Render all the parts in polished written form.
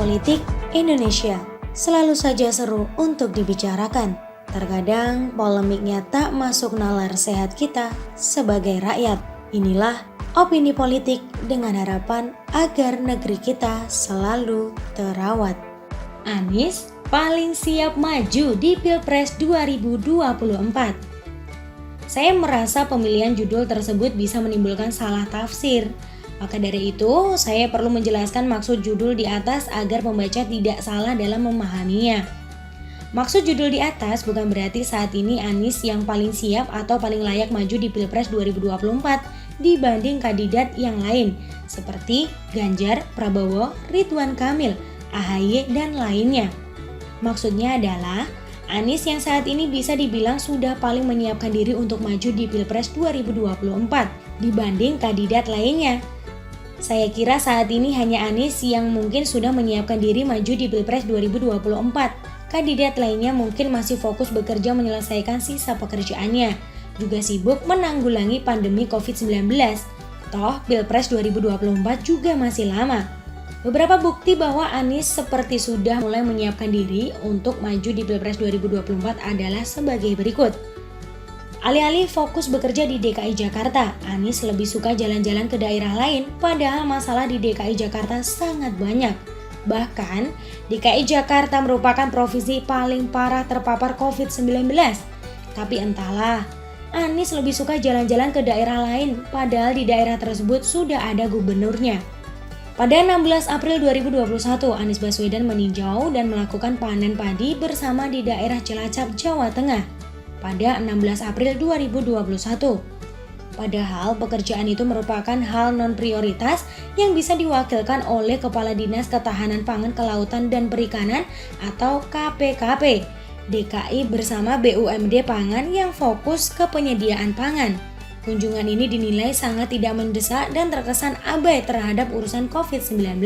politik Indonesia selalu saja seru untuk dibicarakan. Terkadang polemiknya tak masuk nalar sehat kita sebagai rakyat. Inilah opini politik dengan harapan agar negeri kita selalu terawat. Anies paling siap maju di Pilpres 2024. Saya merasa pemilihan judul tersebut bisa menimbulkan salah tafsir. Maka dari itu, saya perlu menjelaskan maksud judul di atas agar pembaca tidak salah dalam memahaminya. Maksud judul di atas bukan berarti saat ini Anies yang paling siap atau paling layak maju di Pilpres 2024 dibanding kandidat yang lain seperti Ganjar, Prabowo, Ridwan Kamil, AHY, dan lainnya. Maksudnya adalah Anies yang saat ini bisa dibilang sudah paling menyiapkan diri untuk maju di Pilpres 2024 dibanding kandidat lainnya. Saya kira saat ini hanya Anies yang mungkin sudah menyiapkan diri maju di Pilpres 2024. Kandidat lainnya mungkin masih fokus bekerja menyelesaikan sisa pekerjaannya, juga sibuk menanggulangi pandemi COVID-19. Toh, Pilpres 2024 juga masih lama. Beberapa bukti bahwa Anies seperti sudah mulai menyiapkan diri untuk maju di Pilpres 2024 adalah sebagai berikut. Alih-alih fokus bekerja di DKI Jakarta, Anies lebih suka jalan-jalan ke daerah lain, padahal masalah di DKI Jakarta sangat banyak. Bahkan, DKI Jakarta merupakan provinsi paling parah terpapar COVID-19. Tapi entahlah, Anies lebih suka jalan-jalan ke daerah lain, padahal di daerah tersebut sudah ada gubernurnya. Pada 16 April 2021, Anies Baswedan meninjau dan melakukan panen padi bersama di daerah Cilacap, Jawa Tengah pada 16 April 2021. Padahal pekerjaan itu merupakan hal non-prioritas yang bisa diwakilkan oleh Kepala Dinas Ketahanan Pangan, Kelautan, dan Perikanan atau KPKP DKI bersama BUMD Pangan yang fokus ke penyediaan pangan. Kunjungan ini dinilai sangat tidak mendesak dan terkesan abai terhadap urusan COVID-19.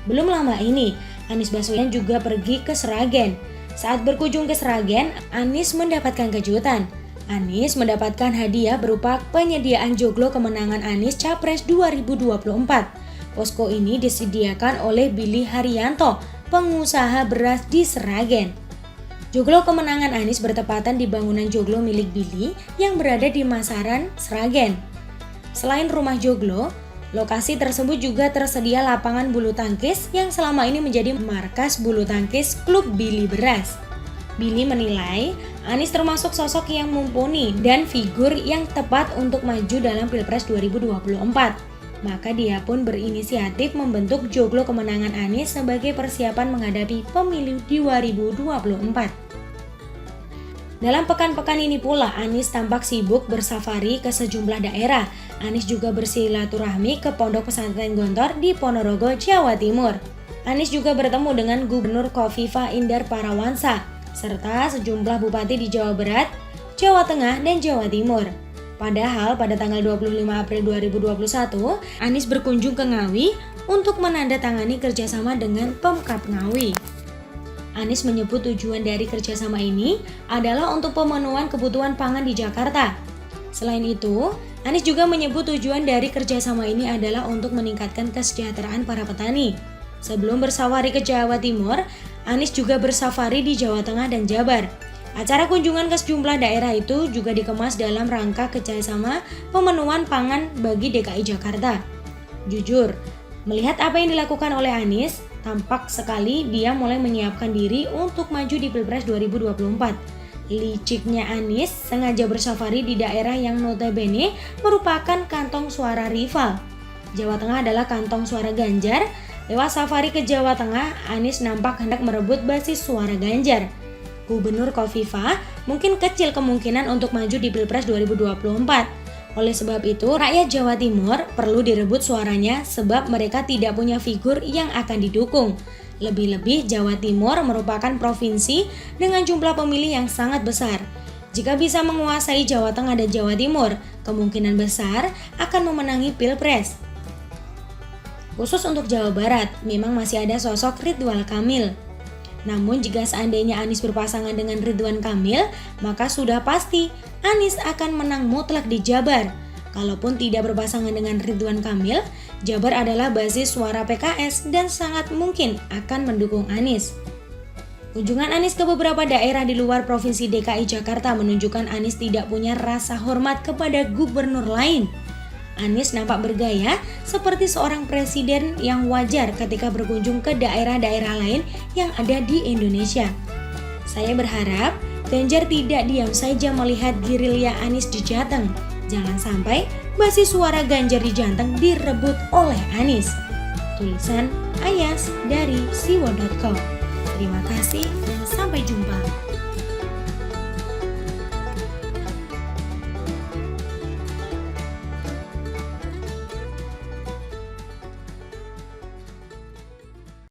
Belum lama ini, Anies Baswedan juga pergi ke Sragen. Saat berkunjung ke Sragen, Anies mendapatkan kejutan. Anies mendapatkan hadiah berupa penyediaan joglo kemenangan Anies Capres 2024. Posko ini disediakan oleh Billy Haryanto, pengusaha beras di Sragen. Joglo kemenangan Anies bertepatan di bangunan joglo milik Billy yang berada di Masaran, Sragen. Selain rumah joglo, lokasi tersebut juga tersedia lapangan bulu tangkis yang selama ini menjadi markas bulu tangkis klub Billy Beras. Billy menilai Anies termasuk sosok yang mumpuni dan figur yang tepat untuk maju dalam Pilpres 2024. Maka dia pun berinisiatif membentuk joglo kemenangan Anies sebagai persiapan menghadapi pemilu 2024. Dalam pekan-pekan ini pula, Anies tampak sibuk bersafari ke sejumlah daerah. Anies juga bersilaturahmi ke Pondok Pesantren Gontor di Ponorogo, Jawa Timur. Anies juga bertemu dengan Gubernur Khofifah Indar Parawansa, serta sejumlah bupati di Jawa Barat, Jawa Tengah, dan Jawa Timur. Padahal pada tanggal 25 April 2021, Anies berkunjung ke Ngawi untuk menandatangani kerjasama dengan Pemkab Ngawi. Anies menyebut tujuan dari kerjasama ini adalah untuk pemenuhan kebutuhan pangan di Jakarta. Selain itu, Anies juga menyebut tujuan dari kerjasama ini adalah untuk meningkatkan kesejahteraan para petani. Sebelum bersafari ke Jawa Timur, Anies juga bersafari di Jawa Tengah dan Jabar. Acara kunjungan ke sejumlah daerah itu juga dikemas dalam rangka kerjasama pemenuhan pangan bagi DKI Jakarta. Jujur, melihat apa yang dilakukan oleh Anies, tampak sekali dia mulai menyiapkan diri untuk maju di Pilpres 2024. Liciknya Anies sengaja bersafari di daerah yang notabene merupakan kantong suara rival. Jawa Tengah adalah kantong suara Ganjar. Lewat safari ke Jawa Tengah, Anies nampak hendak merebut basis suara Ganjar. Gubernur Khofifah mungkin kecil kemungkinan untuk maju di Pilpres 2024. Oleh sebab itu, rakyat Jawa Timur perlu direbut suaranya sebab mereka tidak punya figur yang akan didukung. Lebih-lebih Jawa Timur merupakan provinsi dengan jumlah pemilih yang sangat besar. Jika bisa menguasai Jawa Tengah dan Jawa Timur, kemungkinan besar akan memenangi Pilpres. Khusus untuk Jawa Barat, memang masih ada sosok Ridwan Kamil. Namun jika seandainya Anies berpasangan dengan Ridwan Kamil, maka sudah pasti Anies akan menang mutlak di Jabar. Kalaupun tidak berpasangan dengan Ridwan Kamil, Jabar adalah basis suara PKS dan sangat mungkin akan mendukung Anies. Kunjungan Anies ke beberapa daerah di luar Provinsi DKI Jakarta menunjukkan Anies tidak punya rasa hormat kepada gubernur lain. Anies nampak bergaya seperti seorang presiden yang wajar ketika berkunjung ke daerah-daerah lain yang ada di Indonesia. Saya berharap Ganjar tidak diam saja melihat gerilya Anies di Jateng. Jangan sampai basis suara Ganjar di Jateng direbut oleh Anies. Tulisan Ayas dari siwo.com. Terima kasih dan sampai jumpa.